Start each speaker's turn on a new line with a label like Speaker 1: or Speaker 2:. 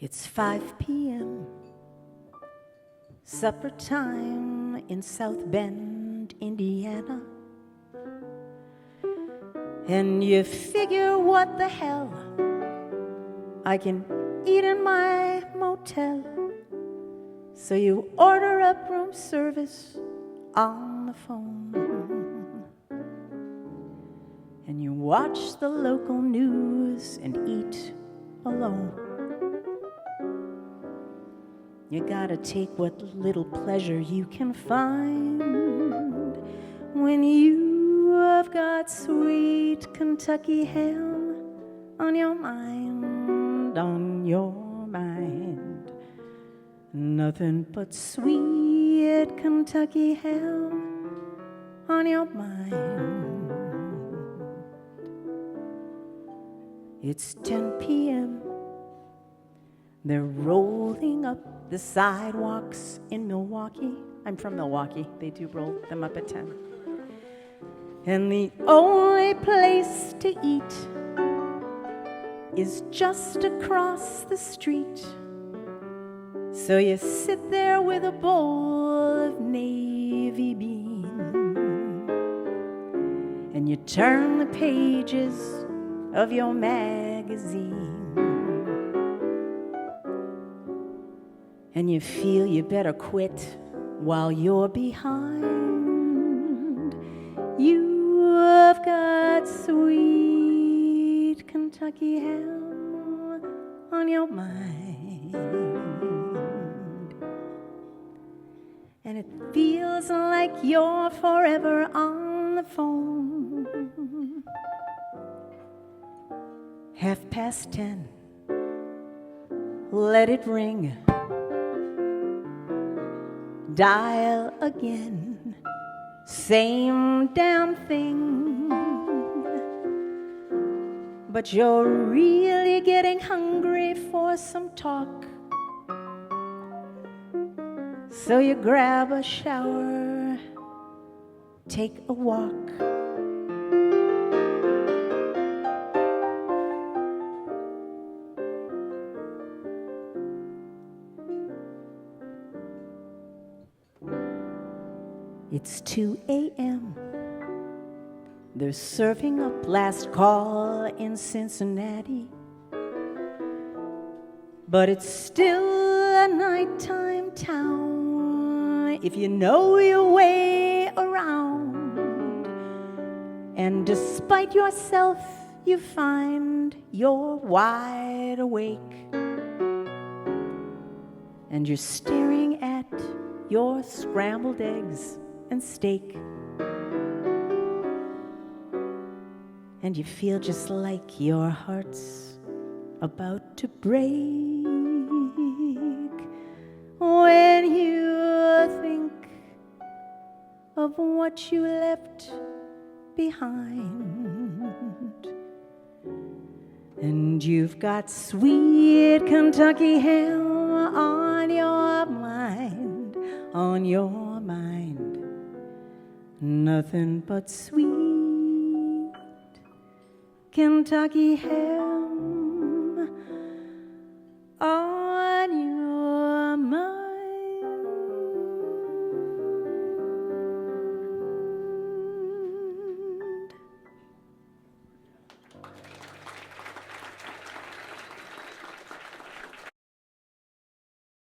Speaker 1: It's 5 p.m., supper time in South Bend, Indiana. And you figure, what the hell, I can eat in my motel. So you order up room service on the phone. And you watch the local news and eat alone. You gotta take what little pleasure you can find when you have got sweet Kentucky ham on your mind, on your mind. Nothing but sweet Kentucky ham on your mind. It's 10 p.m. They're rolling up the sidewalks in Milwaukee. I'm from Milwaukee. They do roll them up at 10. And the only place to eat is just across the street. So you sit there with a bowl of navy bean, and you turn the pages of your magazine. And you feel you better quit while you're behind. You've got sweet Kentucky ham on your mind. And it feels like you're forever on the phone. 10:30. Let it ring. Dial again, same damn thing. But you're really getting hungry for some talk. So you grab a shower, take a walk. It's 2 a.m. They're serving up last call in Cincinnati. But it's still a nighttime town if you know your way around. And despite yourself, you find you're wide awake. And you're staring at your scrambled eggs and steak. And you feel just like your heart's about to break when you think of what you left behind. And you've got sweet Kentucky ham on your mind, on your mind. Nothing but sweet Kentucky ham